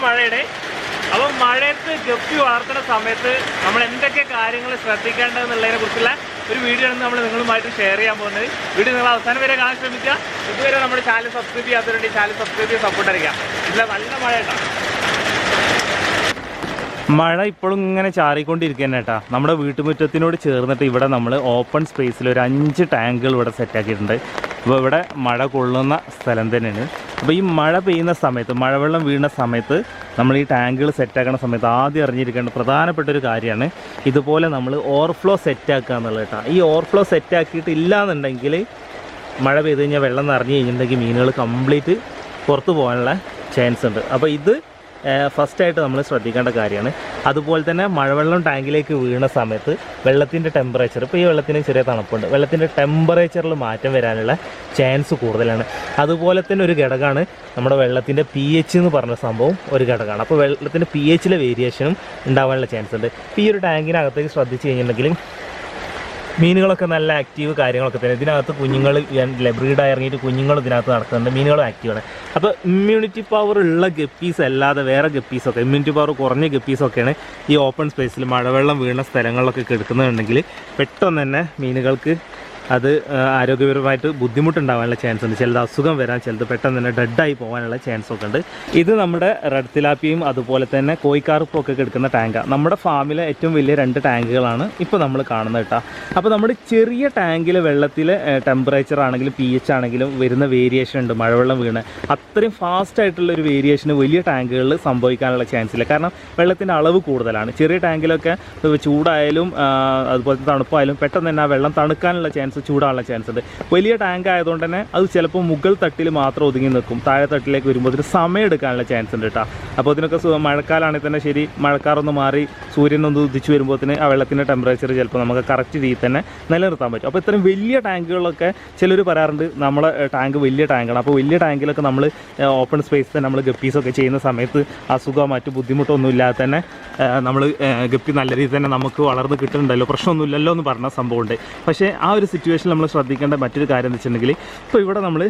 മഴയുടെ. അപ്പം മഴയത്ത് ഗപ്പി വളർത്തുന്ന സമയത്ത് നമ്മൾ എന്തൊക്കെ കാര്യങ്ങൾ ശ്രദ്ധിക്കേണ്ടതെന്നുള്ളതിനെ കുറിച്ചുള്ള ഒരു വീഡിയോ ആണ് നമ്മൾ നിങ്ങളുമായിട്ട് ഷെയർ ചെയ്യാൻ പോകുന്നത്. വീഡിയോ നിങ്ങൾ അവസാനം വരെ കാണാൻ ശ്രമിക്കുക. ഇതുവരെ നമ്മുടെ ചാനൽ സബ്സ്ക്രൈബ് ചെയ്യാത്തവരുണ്ട് ചാനൽ സബ്സ്ക്രൈബ് ചെയ്ത് സപ്പോർട്ട് അറിയിക്കാം. ഇല്ല നല്ല മഴ കേട്ടോ. മഴ ഇപ്പോഴും ഇങ്ങനെ ചാറിക്കൊണ്ടിരിക്കുകയാണ് കേട്ടോ. നമ്മുടെ വീട്ടുമുറ്റത്തിനോട് ചേർന്നിട്ട് ഇവിടെ നമ്മൾ ഓപ്പൺ സ്പേസിൽ ഒരു 5 ടാങ്കുകൾ ഇവിടെ സെറ്റാക്കിയിട്ടുണ്ട്. അപ്പോൾ ഇവിടെ മഴ കൊള്ളുന്ന സ്ഥലം തന്നെയാണ്. അപ്പോൾ ഈ മഴ പെയ്യുന്ന സമയത്ത്, മഴവെള്ളം വീഴുന്ന സമയത്ത് നമ്മൾ ഈ ടാങ്കുകൾ സെറ്റാക്കുന്ന സമയത്ത് ആദ്യം അറിഞ്ഞിരിക്കേണ്ട പ്രധാനപ്പെട്ട ഒരു കാര്യമാണ് ഇതുപോലെ നമ്മൾ ഓവർഫ്ലോ സെറ്റാക്കുക എന്നുള്ളത് കേട്ടോ. ഈ ഓവർഫ്ലോ സെറ്റാക്കിയിട്ടില്ല എന്നുണ്ടെങ്കിൽ മഴ പെയ്ത് കഴിഞ്ഞാൽ വെള്ളം നിറഞ്ഞു കഴിഞ്ഞിട്ടുണ്ടെങ്കിൽ മീനുകൾ കംപ്ലീറ്റ് പുറത്ത് പോകാനുള്ള ചാൻസ് ഉണ്ട്. അപ്പോൾ ഇത് ഫസ്റ്റായിട്ട് നമ്മൾ ശ്രദ്ധിക്കേണ്ട കാര്യമാണ്. അതുപോലെ തന്നെ മഴവെള്ളം ടാങ്കിലേക്ക് വീണ സമയത്ത് വെള്ളത്തിൻ്റെ ടെമ്പറേച്ചർ, ഇപ്പോൾ ഈ വെള്ളത്തിന് ചെറിയ തണുപ്പുണ്ട്, വെള്ളത്തിൻ്റെ ടെമ്പറേച്ചറിൽ മാറ്റം വരാനുള്ള ചാൻസ് കൂടുതലാണ്. അതുപോലെ തന്നെ ഒരു ഘടകമാണ് നമ്മുടെ വെള്ളത്തിൻ്റെ pH എന്ന് പറഞ്ഞ സംഭവം ഒരു ഘടകമാണ്. അപ്പോൾ വെള്ളത്തിൻ്റെ pHയിലെ വേരിയേഷനും ഉണ്ടാവാനുള്ള ചാൻസ് ഉണ്ട്. ഇപ്പോൾ ഈ ഒരു ടാങ്കിനകത്തേക്ക് ശ്രദ്ധിച്ച് കഴിഞ്ഞിട്ടുണ്ടെങ്കിൽ മീനുകളൊക്കെ നല്ല ആക്റ്റീവ് കാര്യങ്ങളൊക്കെ തന്നെ. ഇതിനകത്ത് കുഞ്ഞുങ്ങൾ ബ്രീഡായി ഇറങ്ങിയിട്ട് കുഞ്ഞുങ്ങൾ ഇതിനകത്ത് നടക്കുന്നുണ്ട്. മീനുകളും ആക്റ്റീവാണ്. അപ്പോൾ ഇമ്മ്യൂണിറ്റി പവർ ഉള്ള ഗപ്പീസ് അല്ലാതെ വേറെ ഗപ്പീസൊക്കെ, ഇമ്മ്യൂണിറ്റി പവർ കുറഞ്ഞ ഗപ്പീസൊക്കെയാണ് ഈ ഓപ്പൺ സ്പേസിൽ മഴവെള്ളം വീണ സ്ഥലങ്ങളിലൊക്കെ കിടക്കുന്നുണ്ടെങ്കിൽ പെട്ടെന്ന് തന്നെ മീനുകൾക്ക് അത് ആരോഗ്യപരമായിട്ട് ബുദ്ധിമുട്ടുണ്ടാകാനുള്ള ചാൻസ് ഉണ്ട്. ചിലത് അസുഖം വരാൻ, ചിലത് പെട്ടെന്ന് തന്നെ ഡെഡായി പോകാനുള്ള ചാൻസൊക്കെ ഉണ്ട്. ഇത് നമ്മുടെ റെഡ് തിലാപ്പിയും അതുപോലെ തന്നെ കോഴിക്കാർപ്പും ഒക്കെ കിടക്കുന്ന ടാങ്കാണ്. നമ്മുടെ ഫാമിലെ ഏറ്റവും വലിയ 2 ടാങ്കുകളാണ് ഇപ്പോൾ നമ്മൾ കാണുന്നത് കേട്ടോ. അപ്പോൾ നമ്മുടെ ചെറിയ ടാങ്കിൽ വെള്ളത്തിലെ ടെമ്പറേച്ചർ ആണെങ്കിലും pH ആണെങ്കിലും വരുന്ന വേരിയേഷൻ ഉണ്ട്. മഴവെള്ളം വീണ് അത്രയും ഫാസ്റ്റായിട്ടുള്ളൊരു വേരിയേഷന് വലിയ ടാങ്കുകളിൽ സംഭവിക്കാനുള്ള ചാൻസ് ഇല്ല. കാരണം വെള്ളത്തിൻ്റെ അളവ് കൂടുതലാണ്. ചെറിയ ടാങ്കിലൊക്കെ ചൂടായാലും അതുപോലെ തണുപ്പായാലും പെട്ടെന്ന് തന്നെ ആ വെള്ളം തണുക്കാനുള്ള ചാൻസ്, ചൂടാനുള്ള ചാൻസ് ഉണ്ട്. വലിയ ടാങ്ക് ആയതുകൊണ്ട് തന്നെ അത് ചിലപ്പോൾ മുകൾ തട്ടിൽ മാത്രം ഒതുങ്ങി നിൽക്കും. താഴെ തട്ടിലേക്ക് വരുമ്പോൾ അതിന് സമയം എടുക്കാനുള്ള ചാൻസ് ഉണ്ട് കേട്ടോ. അപ്പോൾ ഇതിനൊക്കെ മഴക്കാലമാണെങ്കിൽ തന്നെ ശരി, മഴക്കാറൊന്ന് മാറി സൂര്യനൊന്ന് ഉദിച്ച് വരുമ്പോഴത്തേന് ആ വെള്ളത്തിൻ്റെ ടെമ്പറേച്ചർ ചിലപ്പോൾ നമുക്ക് കറക്റ്റ് രീതിയിൽ തന്നെ നിലനിർത്താൻ പറ്റും. അപ്പോൾ ഇത്രയും വലിയ ടാങ്കുകളൊക്കെ ചിലർ പറയാറുണ്ട് നമ്മളെ ടാങ്ക് വലിയ ടാങ്കാണ്. അപ്പോൾ വലിയ ടാങ്കിലൊക്കെ നമ്മൾ ഓപ്പൺ സ്പേസ് തന്നെ നമ്മൾ ഗപ്പീസൊക്കെ ചെയ്യുന്ന സമയത്ത് അസുഖമോ മറ്റു ബുദ്ധിമുട്ടൊന്നും ഇല്ലാതെ തന്നെ നമ്മൾ ഗപ്പി നല്ല രീതിയിൽ തന്നെ നമുക്ക് വളർന്ന് കിട്ടുന്നുണ്ടല്ലോ, പ്രശ്നമൊന്നുമില്ലല്ലോ എന്ന് പറഞ്ഞ സംഭവമുണ്ട്. പക്ഷേ ആ ഒരു സിറ്റുവേഷനിൽ നമ്മൾ ശ്രദ്ധിക്കേണ്ട മറ്റൊരു കാര്യം എന്ന് വെച്ചിട്ടുണ്ടെങ്കിൽ, ഇപ്പോൾ ഇവിടെ നമ്മൾ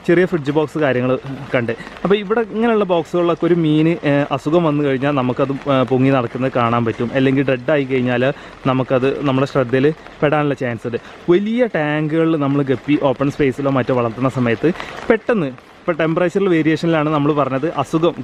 ചെറിയ ഫ്രിഡ്ജ് ബോക്സ് കാര്യങ്ങൾ കണ്ട്, അപ്പോൾ ഇവിടെ ഇങ്ങനെയുള്ള ബോക്സുകളിലൊക്കെ ഒരു മീൻ അസുഖം വന്നു കഴിഞ്ഞാൽ നമുക്കത് പൊങ്ങി നടക്കുന്നത് കാണാൻ പറ്റും. അല്ലെങ്കിൽ ഡെഡായി കഴിഞ്ഞാൽ നമുക്കത് നമ്മുടെ ശ്രദ്ധയിൽ പെടാനുള്ള ചാൻസ് ഉണ്ട്. വലിയ ടാങ്കുകളിൽ നമ്മൾ ഗപ്പി ഓപ്പൺ സ്പേസിലോ മറ്റോ വളർത്തുന്ന സമയത്ത് പെട്ടെന്ന് ഇപ്പോൾ ടെമ്പറേച്ചറിൽ വേരിയേഷനിലാണ് നമ്മൾ പറഞ്ഞത്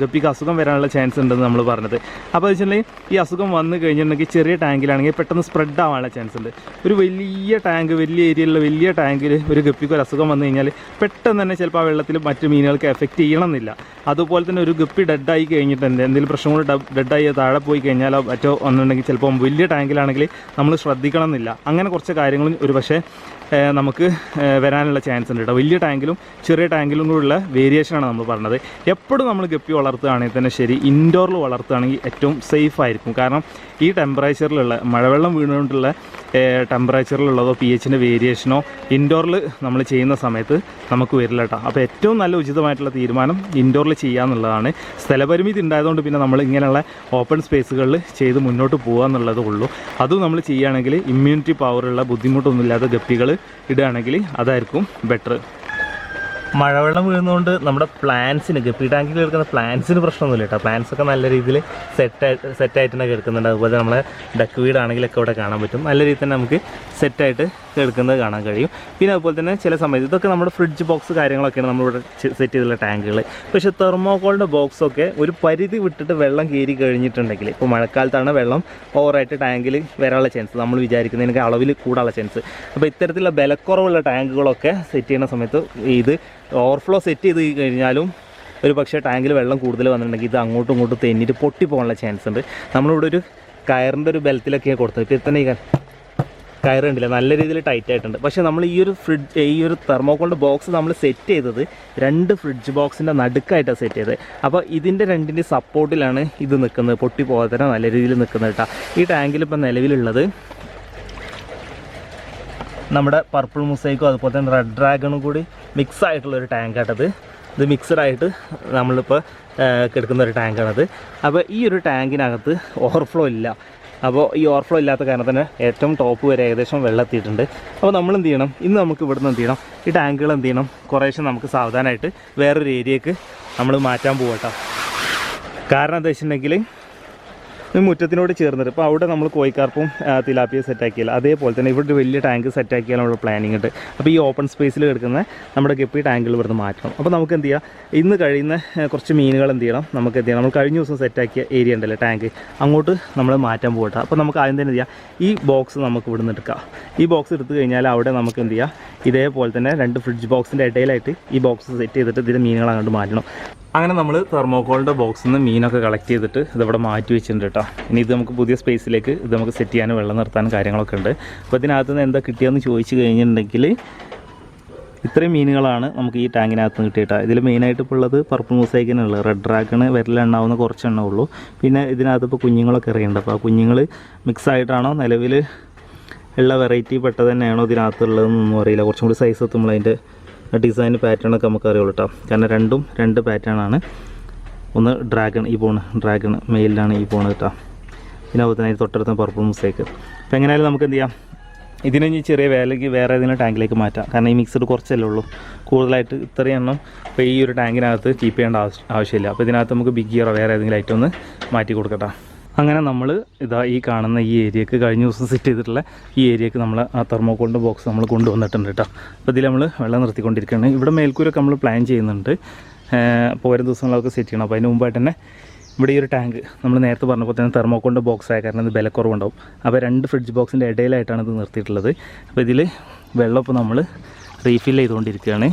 ഗപ്പിക്ക് അസുഖം വരാനുള്ള ചാൻസ് ഉണ്ടെന്ന് നമ്മൾ പറഞ്ഞത്. അപ്പോൾ വെച്ചിട്ടുണ്ടെങ്കിൽ ഈ അസുഖം വന്നു കഴിഞ്ഞിട്ടുണ്ടെങ്കിൽ ചെറിയ ടാങ്കിലാണെങ്കിൽ പെട്ടെന്ന് സ്പ്രെഡ് ആവാനുള്ള ചാൻസ് ഉണ്ട്. ഒരു വലിയ ടാങ്ക്, വലിയ ഏരിയയിലുള്ള വലിയ ടാങ്കിൽ ഒരു ഗപ്പിക്ക് ഒരു അസുഖം വന്നു കഴിഞ്ഞാൽ പെട്ടെന്ന് തന്നെ ചിലപ്പോൾ ആ വെള്ളത്തിൽ മറ്റു മീനുകൾക്ക് എഫക്റ്റ് ചെയ്യണമെന്നില്ല. അതുപോലെ തന്നെ ഒരു ഗപ്പി ഡെഡായി കഴിഞ്ഞിട്ടുണ്ട്, എന്തെങ്കിലും പ്രശ്നം കൊണ്ട് ഡെഡായി താഴെ പോയി കഴിഞ്ഞാൽ മറ്റോ വന്നിട്ടുണ്ടെങ്കിൽ ചിലപ്പോൾ വലിയ ടാങ്കിലാണെങ്കിൽ നമ്മൾ ശ്രദ്ധിക്കണം എന്നില്ല. അങ്ങനെ കുറച്ച് കാര്യങ്ങളും ഒരു പക്ഷേ നമുക്ക് വരാനുള്ള ചാൻസ് ഉണ്ട് കേട്ടോ. വലിയ ടാങ്കിലും ചെറിയ ടാങ്കിലും കൂടെയുള്ള വേരിയേഷനാണ് നമ്മൾ പറഞ്ഞത്. എപ്പോഴും നമ്മൾ ഗപ്പി വളർത്തുകയാണെങ്കിൽ തന്നെ ശരി, ഇൻഡോറിൽ വളർത്തുകയാണെങ്കിൽ ഏറ്റവും സേഫ് ആയിരിക്കും. കാരണം ഈ ടെമ്പറേച്ചറിലുള്ള മഴവെള്ളം വീണുകൊണ്ടുള്ള ടെമ്പറേച്ചറിലുള്ളതോ pHൻ്റെ വേരിയേഷനോ ഇൻഡോറിൽ നമ്മൾ ചെയ്യുന്ന സമയത്ത് നമുക്ക് വരില്ല കേട്ടോ. അപ്പോൾ ഏറ്റവും നല്ല ഉചിതമായിട്ടുള്ള തീരുമാനം ഇൻഡോറിൽ ചെയ്യാന്നുള്ളതാണ്. സ്ഥലപരിമിതി ഉണ്ടായതുകൊണ്ട് പിന്നെ നമ്മൾ ഇങ്ങനെയുള്ള ഓപ്പൺ സ്പേസുകളിൽ ചെയ്ത് മുന്നോട്ട് പോകുക എന്നുള്ളതേ ഉള്ളൂ. അതും നമ്മൾ ചെയ്യുകയാണെങ്കിൽ ഇമ്മ്യൂണിറ്റി പവറുള്ള ബുദ്ധിമുട്ടൊന്നുമില്ലാത്ത ഗപ്പികൾ ഇടുകയാണെങ്കിൽ അതായിരിക്കും ബെറ്റർ. മഴവെള്ളം വീഴുന്നതുകൊണ്ട് നമ്മുടെ പ്ലാന്റ്സിന്, ഗപ്പി ടാങ്കിൽ കിടക്കുന്ന പ്ലാന്റ്സിന് പ്രശ്നമൊന്നുമില്ല കേട്ടോ. പ്ലാന്റ്സൊക്കെ നല്ല രീതിയിൽ സെറ്റായിട്ട് തന്നെ കിടക്കുന്നുണ്ട്. അതുപോലെ നമ്മളെ ഡക്ക് വീടാണെങ്കിലൊക്കെ ഇവിടെ കാണാൻ പറ്റും. നല്ല രീതിയിൽ തന്നെ നമുക്ക് സെറ്റായിട്ട് കിടക്കുന്നത് കാണാൻ കഴിയും. പിന്നെ അതുപോലെ തന്നെ ചില സമയത്ത് ഇതൊക്കെ നമ്മുടെ ഫ്രിഡ്ജ് ബോക്സ് കാര്യങ്ങളൊക്കെയാണ് നമ്മളിവിടെ സെറ്റ് ചെയ്തിട്ടുള്ള ടാങ്കുകൾ. പക്ഷേ തെർമോക്കോളിൻ്റെ ബോക്സൊക്കെ ഒരു പരിധി വിട്ടിട്ട് വെള്ളം കയറി കഴിഞ്ഞിട്ടുണ്ടെങ്കിൽ, ഇപ്പോൾ മഴക്കാലത്താണ് വെള്ളം ഓവറായിട്ട് ടാങ്കിൽ വരാനുള്ള ചാൻസ്, നമ്മൾ വിചാരിക്കുന്നതിനൊക്കെ അളവിൽ കൂടാനുള്ള ചാൻസ്. അപ്പോൾ ഇത്തരത്തിലുള്ള ബലക്കുറവുള്ള ടാങ്കുകളൊക്കെ സെറ്റ് ചെയ്യുന്ന സമയത്ത് ഇത് ഓവർഫ്ലോ സെറ്റ് ചെയ്ത് കഴിഞ്ഞാലും ഒരു പക്ഷേ ടാങ്കിൽ വെള്ളം കൂടുതൽ വന്നിട്ടുണ്ടെങ്കിൽ ഇത് അങ്ങോട്ടും ഇങ്ങോട്ടും തെന്നിയിട്ട് പൊട്ടിപ്പോകാനുള്ള ചാൻസ് ഉണ്ട്. നമ്മളിവിടെ ഒരു കയറിൻ്റെ ഒരു ബലത്തിലൊക്കെയാണ് കൊടുത്തത്. ഇപ്പോൾ ഇത്തന്നെ ഈ കയറ് കണ്ടില്ല, നല്ല രീതിയിൽ ടൈറ്റ് ആയിട്ടുണ്ട്. പക്ഷേ നമ്മൾ ഈ ഒരു തെർമോക്കോളിൻ്റെ ബോക്സ് നമ്മൾ സെറ്റ് ചെയ്തത് 2 ഫ്രിഡ്ജ് ബോക്സിൻ്റെ നടുക്കായിട്ടാണ് സെറ്റ് ചെയ്തത്. അപ്പോൾ ഇതിൻ്റെ 2ൻ്റെ സപ്പോർട്ടിലാണ് ഇത് നിൽക്കുന്നത്, പൊട്ടി പോകാതെ തന്നെ നല്ല രീതിയിൽ നിൽക്കുന്നത് കേട്ടോ. ഈ ടാങ്കിൽ ഇപ്പോൾ നിലവിലുള്ളത് നമ്മുടെ പർപ്പിൾ മുസൈക്കും അതുപോലെ തന്നെ റെഡ് ഡ്രാഗണും കൂടി മിക്സ് ആയിട്ടുള്ളൊരു ടാങ്കാട്ടത്. ഇത് മിക്സഡായിട്ട് നമ്മളിപ്പോൾ കിടക്കുന്ന ഒരു ടാങ്കാണത്. അപ്പോൾ ഈ ഒരു ടാങ്കിനകത്ത് ഓവർഫ്ലോ ഇല്ല. അപ്പോൾ ഈ ഓവർഫ്ലോ ഇല്ലാത്ത കാരണം തന്നെ ഏറ്റവും ടോപ്പ് വരെ ഏകദേശം വെള്ളം എത്തിയിട്ടുണ്ട്. അപ്പോൾ നമ്മൾ എന്ത് ചെയ്യണം, ഇന്ന് നമുക്ക് ഇവിടുന്ന് എന്ത് ചെയ്യണം, ഈ ടാങ്കുകൾ എന്ത് ചെയ്യണം, കുറേശ്ശെ നമുക്ക് സാവധാനമായിട്ട് വേറൊരു ഏരിയക്ക് നമ്മൾ മാറ്റാൻ പോകട്ടോ. കാരണം എന്താ വെച്ചിട്ടുണ്ടെങ്കിൽ മുറ്റത്തിനോട് ചേർന്നിട്ട് ഇപ്പോൾ അവിടെ നമ്മൾ കോഴിക്കാർപ്പും തിലാപ്പിയ സെറ്റാക്കിയാൽ അതേപോലെ തന്നെ ഇവിടെ ഒരു വലിയ ടാങ്ക് സെറ്റാക്കിയാലുള്ള പ്ലാനിങ് ഉണ്ട്. അപ്പോൾ ഈ ഓപ്പൺ സ്പേസിൽ കിടക്കുന്ന നമ്മുടെ ഗപ്പി ടാങ്കുകൾ ഇവിടുന്ന് മാറ്റണം. അപ്പോൾ നമുക്ക് എന്ത് ചെയ്യാം, ഇന്ന് കഴിയുന്ന കുറച്ച് മീനുകൾ എന്ത് ചെയ്യണം, നമുക്ക് എന്ത് ചെയ്യണം, നമ്മൾ കഴിഞ്ഞ ദിവസം സെറ്റാക്കിയ ഏരിയ ഉണ്ടല്ലോ ടാങ്ക്, അങ്ങോട്ട് നമ്മൾ മാറ്റാൻ പോകട്ടെ. അപ്പോൾ നമുക്ക് ആദ്യം തന്നെ എന്ത് ചെയ്യാം, ഈ ബോക്സ് നമുക്ക് ഇവിടുന്ന് എടുക്കാം. ഈ ബോക്സ് എടുത്തു കഴിഞ്ഞാൽ അവിടെ നമുക്ക് എന്ത് ചെയ്യാം, ഇതേപോലെ തന്നെ 2 ഫ്രിഡ്ജ് ബോക്സിൻ്റെ ഇടയിലായിട്ട് ഈ ബോക്സ് സെറ്റ് ചെയ്തിട്ട് ഇതിൻ്റെ മീനുകൾ അങ്ങോട്ട് മാറ്റണം. അങ്ങനെ നമ്മൾ തെർമോക്കോളിൻ്റെ ബോക്സിൽ നിന്ന് മീനൊക്കെ കളക്ട് ചെയ്തിട്ട് ഇതിവിടെ മാറ്റി വെച്ചിട്ടുണ്ട് കേട്ടോ. ഇനി ഇത് നമുക്ക് പുതിയ സ്പേസിലേക്ക് ഇത് നമുക്ക് സെറ്റ് ചെയ്യാനും വെള്ളം നിർത്താനും കാര്യങ്ങളൊക്കെ ഉണ്ട്. അപ്പോൾ ഇതിനകത്ത് നിന്ന് എന്താ കിട്ടിയതെന്ന് ചോദിച്ചു കഴിഞ്ഞിട്ടുണ്ടെങ്കിൽ ഇത്രയും മീനുകളാണ് നമുക്ക് ഈ ടാങ്കിനകത്ത് നിന്ന് കിട്ടിയിട്ടാ. ഇതിൽ മെയിനായിട്ട് ഇപ്പോൾ ഉള്ളത് പർപ്പിൾ മൂസൈക്കിനുള്ളത്, റെഡ് ഡ്രാഗണ് വിരലുണ്ടാവുന്ന കുറച്ചെണ്ണേ ഉള്ളൂ. പിന്നെ ഇതിനകത്ത് ഇപ്പോൾ കുഞ്ഞുങ്ങളൊക്കെ എറിയുന്നുണ്ട്. അപ്പോൾ ആ കുഞ്ഞുങ്ങൾ മിക്സ് ആയിട്ടാണോ നിലവിൽ ഉള്ള വെറൈറ്റി പെട്ടത് തന്നെയാണോ ഇതിനകത്തുള്ളതെന്നൊന്നും അറിയില്ല. കുറച്ചും കൂടി സൈസ് എത്തുമ്പോൾ അതിൻ്റെ ഡിസൈൻ പാറ്റേണൊക്കെ നമുക്ക് അറിയുള്ളൂ കേട്ടോ. കാരണം രണ്ടും 2 പാറ്റേണാണ്. ഒന്ന് ഡ്രാഗൺ, ഈ പോണ് ഡ്രാഗൺ മെയിലാണ് ഈ പോണ് കേട്ടോ. പിന്നെ അതുപോലെ തന്നെ തൊട്ടടുത്ത പർപ്പിൾ മൂസൈക്ക്. അപ്പോൾ എങ്ങനെയായാലും നമുക്ക് എന്ത് ചെയ്യാം, ഇതിനെ ഇനി ചെറിയ വേലയ്ക്ക് വേറെ ഏതെങ്കിലും ടാങ്കിലേക്ക് മാറ്റാം. കാരണം ഈ മിക്സഡ് കുറച്ചല്ലേ ഉള്ളൂ, കൂടുതലായിട്ട് ഇത്രയും എണ്ണം ഇപ്പോൾ ഈ ഒരു ടാങ്കിനകത്ത് കീപ്പ് ചെയ്യേണ്ട ആവശ്യമില്ല. അപ്പോൾ ഇതിനകത്ത് നമുക്ക് ബിഗ് ഗിയറോ വേറെ ഏതെങ്കിലും ഐറ്റം ഒന്ന് മാറ്റി കൊടുക്കട്ടെ. അങ്ങനെ നമ്മൾ ഇതാ ഈ കാണുന്ന ഈ ഏരിയക്ക് കഴിഞ്ഞ ദിവസം സെറ്റ് ചെയ്തിട്ടുള്ള ഈ ഏരിയക്ക് നമ്മൾ ആ തെർമോക്കോളിൻ്റെ ബോക്സ് നമ്മൾ കൊണ്ടുവന്നിട്ടുണ്ട് കേട്ടോ. അപ്പോൾ ഇതിൽ നമ്മൾ വെള്ളം നിർത്തിക്കൊണ്ടിരിക്കുകയാണ്. ഇവിടെ മേൽക്കൂരൊക്കെ നമ്മൾ പ്ലാൻ ചെയ്യുന്നുണ്ട്. അപ്പോൾ വരും ദിവസങ്ങളൊക്കെ സെറ്റ് ചെയ്യണം. അപ്പോൾ അതിന് മുമ്പായിട്ട് തന്നെ ഇവിടെ ഈ ഒരു ടാങ്ക് നമ്മൾ നേരത്തെ പറഞ്ഞപ്പോൾ തന്നെ തെർമോക്കോളിൻ്റെ ബോക്സ് ആയ കാരണം ഇത് വിലക്കുറവുണ്ടാവും. അപ്പോൾ 2 ഫ്രിഡ്ജ് ബോക്സിൻ്റെ ഇടയിലായിട്ടാണ് ഇത് നിർത്തിയിട്ടുള്ളത്. അപ്പോൾ ഇതിൽ വെള്ളം ഇപ്പോൾ നമ്മൾ റീഫിൽ ചെയ്തുകൊണ്ടിരിക്കുകയാണ്.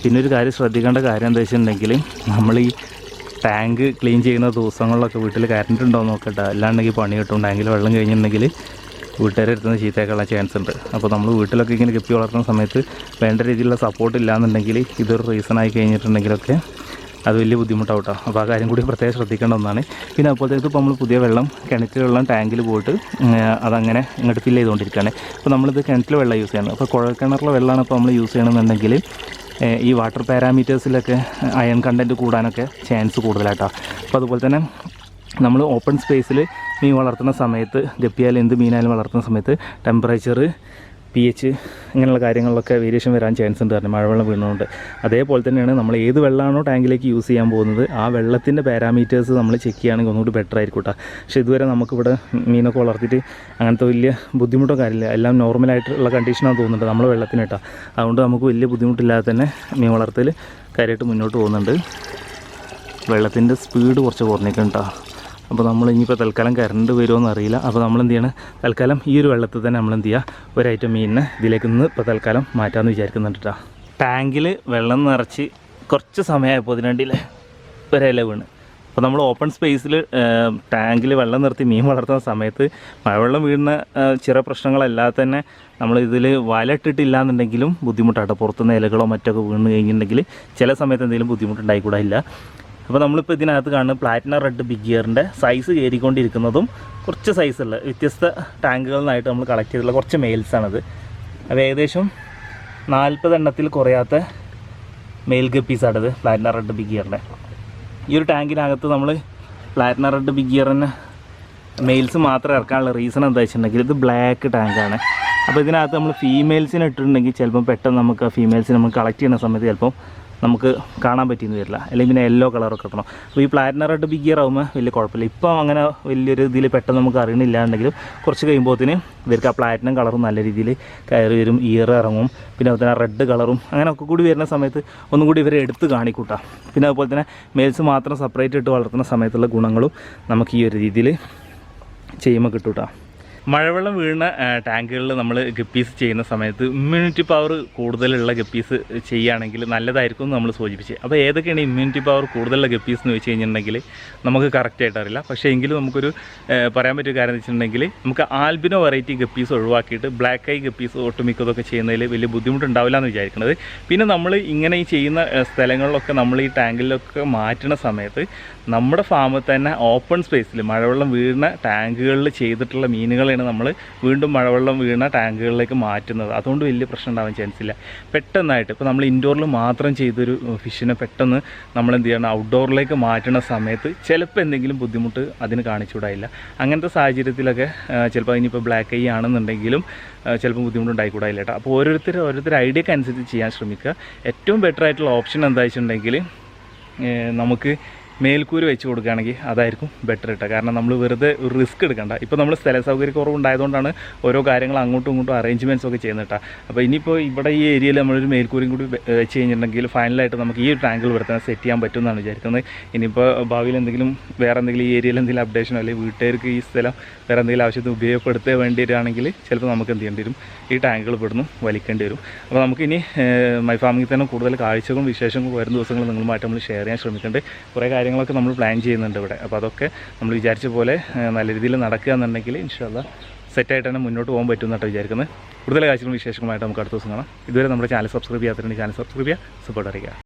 പിന്നെ ഒരു കാര്യം ശ്രദ്ധിക്കേണ്ട കാര്യം എന്താ വെച്ചിട്ടുണ്ടെങ്കിൽ നമ്മൾ ഈ ടാങ്ക് ക്ലീൻ ചെയ്യുന്ന ദിവസങ്ങളിലൊക്കെ വീട്ടിൽ കറണ്ട് ഉണ്ടോ എന്ന് നോക്കട്ടെ. അല്ലാണ്ടെങ്കിൽ പണി കിട്ടും. ടാങ്കിൽ വെള്ളം കഴിഞ്ഞിട്ടുണ്ടെങ്കിൽ വീട്ടുകാരെ എടുത്തുന്ന ചീത്തയൊക്കെയുള്ള ചാൻസ് ഉണ്ട്. അപ്പോൾ നമ്മൾ വീട്ടിലൊക്കെ ഇങ്ങനെ ഗപ്പി വളർത്തുന്ന സമയത്ത് വേണ്ട രീതിയിലുള്ള സപ്പോർട്ട് ഇല്ലാന്നുണ്ടെങ്കിൽ ഇതൊരു റീസണായി കഴിഞ്ഞിട്ടുണ്ടെങ്കിലൊക്കെ അത് വലിയ ബുദ്ധിമുട്ടാവും കേട്ടോ. അപ്പോൾ ആ കാര്യം കൂടി പ്രത്യേകം ശ്രദ്ധിക്കേണ്ട ഒന്നാണ്. പിന്നെ അതുപോലത്തേക്ക് ഇപ്പോൾ നമ്മൾ പുതിയ വെള്ളം കിണറ്റിൽ വെള്ളം ടാങ്കിൽ പോയിട്ട് അതങ്ങനെ ഇങ്ങോട്ട് ഫില്ല് ചെയ്തുകൊണ്ടിരിക്കുകയാണ്. അപ്പോൾ നമ്മളിത് കിണറ്റിൽ വെള്ളം യൂസ് ചെയ്യണം. അപ്പോൾ കുഴൽക്കിണറിലെ വെള്ളമാണ് ഇപ്പോൾ നമ്മൾ യൂസ് ചെയ്യണമെന്നുണ്ടെങ്കിൽ ഈ വാട്ടർ പാരാമീറ്റേഴ്സിലൊക്കെ അയൺ കണ്ടൻറ്റ് കൂടാനൊക്കെ ചാൻസ് കൂടുതലായിട്ടാണ്. അപ്പോൾ അതുപോലെ തന്നെ നമ്മൾ ഓപ്പൺ സ്പേസിൽ മീൻ വളർത്തുന്ന സമയത്ത്, ഗപ്പിയായാലും എന്ത് മീനായാലും വളർത്തുന്ന സമയത്ത് ടെമ്പറേച്ചർ, pH ഇങ്ങനെയുള്ള കാര്യങ്ങളിലൊക്കെ വേരിയേഷൻ വരാൻ ചാൻസ് ഉണ്ട്. കാരണം മഴവെള്ളം വീണുകൊണ്ട്. അതേപോലെ തന്നെയാണ് നമ്മൾ ഏത് വെള്ളമാണോ ടാങ്കിലേക്ക് യൂസ് ചെയ്യാൻ പോകുന്നത് ആ വെള്ളത്തിൻ്റെ പാരാമീറ്റേഴ്സ് നമ്മൾ ചെക്ക് ചെയ്യുകയാണെങ്കിൽ ഒന്നുകൂടി ബെറ്റർ ആയിരിക്കും കേട്ടോ. പക്ഷേ ഇതുവരെ നമുക്കിവിടെ മീനൊക്കെ വളർത്തിയിട്ട് അങ്ങനത്തെ വലിയ ബുദ്ധിമുട്ടോ കാര്യമില്ല. എല്ലാം നോർമലായിട്ടുള്ള കണ്ടീഷനാണ് തോന്നുന്നുണ്ട് നമ്മൾ വെള്ളത്തിന് കേട്ടോ. അതുകൊണ്ട് നമുക്ക് വലിയ ബുദ്ധിമുട്ടില്ലാതെ തന്നെ മീൻ വളർത്തൽ കാര്യമായിട്ട് മുന്നോട്ട് പോകുന്നുണ്ട്. വെള്ളത്തിൻ്റെ സ്പീഡ് കുറച്ച് കുറഞ്ഞേക്കും കേട്ടോ. അപ്പോൾ നമ്മൾ ഇനിയിപ്പോൾ തൽക്കാലം കറണ്ട് വരുമോയെന്ന് അറിയില്ല. അപ്പോൾ നമ്മൾ എന്ത് ചെയ്യണം, തൽക്കാലം ഈ ഒരു വെള്ളത്തിൽ തന്നെ നമ്മൾ എന്ത് ചെയ്യുക, ഒരു ഐറ്റം മീനിനെ ഇതിലേക്ക് നിന്ന് ഇപ്പോൾ തൽക്കാലം മാറ്റാമെന്ന് വിചാരിക്കുന്നുണ്ട് കേട്ടോ. ടാങ്കിൽ വെള്ളം നിറച്ച് കുറച്ച് സമയമായപ്പോൾ ഇതിനടിയിൽ ഒരില വീണ്. അപ്പോൾ നമ്മൾ ഓപ്പൺ സ്പേസിൽ ടാങ്കിൽ വെള്ളം നിർത്തി മീൻ വളർത്തുന്ന സമയത്ത് മഴവെള്ളം വീഴുന്ന ചെറിയ പ്രശ്നങ്ങളല്ലാതെ തന്നെ നമ്മൾ ഇതിൽ വലയിട്ടിട്ടില്ലാന്നുണ്ടെങ്കിലും ബുദ്ധിമുട്ടാട്ടോ. പുറത്തുനിന്ന് ഇലകളോ മറ്റൊക്കെ വീണ് കഴിഞ്ഞിട്ടുണ്ടെങ്കിൽ ചില സമയത്ത് എന്തെങ്കിലും ബുദ്ധിമുട്ടുണ്ടായിക്കൂടായില്ല. അപ്പോൾ നമ്മളിപ്പോൾ ഇതിനകത്ത് കാണുന്ന പ്ലാറ്റിനം റെഡ് ബിഗ് ഗിയറിൻ്റെ സൈസ് കയറിക്കൊണ്ടിരിക്കുന്നതും കുറച്ച് സൈസുള്ള വ്യത്യസ്ത ടാങ്കുകളിൽ നിന്നായിട്ട് നമ്മൾ കളക്ട് ചെയ്തിട്ടുള്ള കുറച്ച് മെയിൽസാണത്. അപ്പോൾ ഏകദേശം 40 എണ്ണത്തിൽ കുറയാത്ത മെയിൽ ഗപ്പീസാണത് പ്ലാറ്റിനം റെഡ് ബിഗ് ഗിയറിൻ്റെ. ഈ ഒരു ടാങ്കിനകത്ത് നമ്മൾ പ്ലാറ്റിനം റെഡ് ബിഗ് ഗിയറിന് മെയിൽസ് മാത്രം ഇറക്കാനുള്ള റീസൺ എന്താ വെച്ചിട്ടുണ്ടെങ്കിൽ ഇത് ബ്ലാക്ക് ടാങ്കാണ്. അപ്പോൾ ഇതിനകത്ത് നമ്മൾ ഫീമെയിൽസിനെ ഇട്ടിട്ടുണ്ടെങ്കിൽ ചിലപ്പം പെട്ടെന്ന് നമുക്ക് ആ ഫീമെയിൽസിനെ നമ്മൾ കളക്ട് ചെയ്യുന്ന സമയത്ത് ചിലപ്പം നമുക്ക് കാണാൻ പറ്റിയെന്ന് വരില്ല. അല്ലെങ്കിൽ പിന്നെ യെല്ലോ കളറൊക്കെ കിട്ടണം. അപ്പോൾ ഈ പ്ലാറ്റിനം റെഡ് ബിഗ് ഗിയർ ആകുമ്പോൾ വലിയ കുഴപ്പമില്ല. ഇപ്പോൾ അങ്ങനെ വലിയൊരു ഇതിൽ പെട്ടെന്ന് നമുക്ക് അറിയണില്ലാണ്ടെങ്കിലും കുറച്ച് കഴിയുമ്പോഴത്തേന് ഇവർക്ക് ആ പ്ലാറ്റിനം കളറും നല്ല രീതിയിൽ കയറി വരും, ഇയർ ഇറങ്ങും. പിന്നെ അതുപോലെ തന്നെ റെഡ് കളറും അങ്ങനെ ഒക്കെ കൂടി വരുന്ന സമയത്ത് ഒന്നും കൂടി ഇവരെ എടുത്ത് കാണിക്കൂട്ടാം. പിന്നെ അതുപോലെ തന്നെ മെയിൽസ് മാത്രം സെപ്പറേറ്റ് ഇട്ട് വളർത്തുന്ന സമയത്തുള്ള ഗുണങ്ങളും നമുക്ക് ഈ ഒരു രീതിയിൽ ചെയ്യുമ്പോൾ കിട്ടൂട്ടാ. മഴവെള്ളം വീഴുന്ന ടാങ്കുകളിൽ നമ്മൾ ഗപ്പീസ് ചെയ്യുന്ന സമയത്ത് ഇമ്മ്യൂണിറ്റി പവർ കൂടുതലുള്ള ഗപ്പീസ് ചെയ്യുകയാണെങ്കിൽ നല്ലതായിരിക്കും എന്ന് നമ്മൾ സൂചിപ്പിച്ച്. അപ്പോൾ ഏതൊക്കെയാണ് ഇമ്മ്യൂണിറ്റി പവർ കൂടുതലുള്ള ഗപ്പീസ് എന്ന് വെച്ച് കഴിഞ്ഞിട്ടുണ്ടെങ്കിൽ നമുക്ക് കറക്റ്റായിട്ട് അറിയില്ല. പക്ഷേ എങ്കിലും നമുക്കൊരു പറയാൻ പറ്റിയ കാര്യം എന്ന് വെച്ചിട്ടുണ്ടെങ്കിൽ നമുക്ക് ആൽബിനോ വെറൈറ്റി ഗപ്പീസ് ഒഴിവാക്കിയിട്ട് ബ്ലാക്ക് ഐ ഗപ്പീസ് ഒട്ടുമിക്കതൊക്കെ ചെയ്യുന്നതിൽ വലിയ ബുദ്ധിമുട്ടുണ്ടാവില്ല എന്ന് വിചാരിക്കുന്നത്. പിന്നെ നമ്മൾ ഇങ്ങനെ ഈ ചെയ്യുന്ന സ്ഥലങ്ങളിലൊക്കെ നമ്മൾ ഈ ടാങ്കിലൊക്കെ മാറ്റുന്ന സമയത്ത് നമ്മുടെ ഫാമിൽ തന്നെ ഓപ്പൺ സ്പേസിൽ മഴവെള്ളം വീഴുന്ന ടാങ്കുകളിൽ ചെയ്തിട്ടുള്ള മീനുകളാണ് നമ്മൾ വീണ്ടും മഴവെള്ളം വീഴുന്ന ടാങ്കുകളിലേക്ക് മാറ്റുന്നത്. അതുകൊണ്ട് വലിയ പ്രശ്നം ഉണ്ടാവാൻ ചാൻസ് ഇല്ല. പെട്ടെന്നായിട്ട് ഇപ്പോൾ നമ്മൾ ഇൻഡോറിൽ മാത്രം ചെയ്തൊരു ഫിഷിനെ പെട്ടെന്ന് നമ്മൾ എന്ത് ചെയ്യണം, ഔട്ട്ഡോറിലേക്ക് മാറ്റുന്ന സമയത്ത് ചിലപ്പോൾ എന്തെങ്കിലും ബുദ്ധിമുട്ട് അതിന് കാണിച്ചുകൂടായില്ല. അങ്ങനത്തെ സാഹചര്യത്തിലൊക്കെ ചിലപ്പോൾ ഇനിയിപ്പോൾ ബ്ലാക്ക് ഐ ആണെന്നുണ്ടെങ്കിലും ചിലപ്പോൾ ബുദ്ധിമുട്ടുണ്ടായിക്കൂടായില്ല കേട്ടോ. അപ്പോൾ ഓരോരുത്തർ ഐഡിയക്ക് അനുസരിച്ച് ചെയ്യാൻ ശ്രമിക്കുക. ഏറ്റവും ബെറ്റർ ആയിട്ടുള്ള ഓപ്ഷൻ എന്താ വെച്ചിട്ടുണ്ടെങ്കിൽ നമുക്ക് മേൽക്കൂര വെച്ച് കൊടുക്കുകയാണെങ്കിൽ അതായിരിക്കും ബെറ്റർ കേട്ടോ. കാരണം നമ്മൾ വെറുതെ ഒരു റിസ്ക് എടുക്കണ്ട. ഇപ്പോൾ നമ്മൾ സ്ഥല സൗകര്യക്കുറവുണ്ടായതുകൊണ്ടാണ് ഓരോ കാര്യങ്ങൾ അങ്ങോട്ടും ഇങ്ങോട്ടും അറേഞ്ച്മെൻറ്റ്സ് ഒക്കെ ചെയ്യുന്നത് കേട്ടോ. അപ്പോൾ ഇനിയിപ്പോൾ ഇവിടെ ഈ ഏരിയയിൽ നമ്മളൊരു മേൽക്കൂരയും കൂടി വെച്ച് കഴിഞ്ഞിട്ടുണ്ടെങ്കിൽ ഫൈനലായിട്ട് നമുക്ക് ഈ ഒരു ടാങ്കിൽ ഇവിടെ തന്നെ സെറ്റ് ചെയ്യാൻ പറ്റും എന്നാണ് വിചാരിക്കുന്നത്. ഇനിയിപ്പോൾ ഭാവിയിൽ എന്തെങ്കിലും വേറെ എന്തെങ്കിലും ഈ ഏരിയയിൽ എന്തെങ്കിലും അപ്ഡേഷനോ അല്ലെങ്കിൽ വീട്ടുകാർക്ക് ഈ സ്ഥലം വേറെ എന്തെങ്കിലും ആവശ്യത്തിന് ഉപയോഗപ്പെടുത്താൻ വേണ്ടിയിട്ടാണെങ്കിൽ ചിലപ്പോൾ നമുക്ക് എന്ത് ചെയ്യേണ്ടി വരും, ഈ ടാങ്കുകൾ ഇവിടുന്ന് വലിക്കേണ്ടി വരും. അപ്പോൾ നമുക്കിനി മൈ ഫാമിങ്ങിൽ തന്നെ കൂടുതൽ കാഴ്ചകളും വിശേഷങ്ങളും വരും ദിവസങ്ങൾ നിങ്ങളുമായിട്ട് നമ്മൾ ഷെയർ ചെയ്യാൻ ശ്രമിക്കുന്നുണ്ട്. കുറേ കാര്യങ്ങളൊക്കെ നമ്മൾ പ്ലാൻ ചെയ്യുന്നുണ്ട് ഇവിടെ. അപ്പോൾ അതൊക്കെ നമ്മൾ വിചാരിച്ച പോലെ നല്ല രീതിയിൽ നടക്കുക എന്നുണ്ടെങ്കിൽ ഇൻഷാ അല്ലാഹ് സെറ്റായിട്ട് തന്നെ മുന്നോട്ട് പോകാൻ പറ്റും എന്നാണ് വിചാരിക്കുന്നത്. കൂടുതൽ കാഴ്ചകളും വിശേഷങ്ങളുമായിട്ട് നമുക്ക് അടുത്ത ദിവസം കാണാം. ഇതുവരെ നമ്മുടെ ചാനൽ സബ്സ്ക്രൈബ് ചെയ്യാത്തതുകൊണ്ട് ചാനൽ സബ്സ്ക്രൈബ് ചെയ്യുക, സപ്പോർട്ട് അറിയിക്കുക.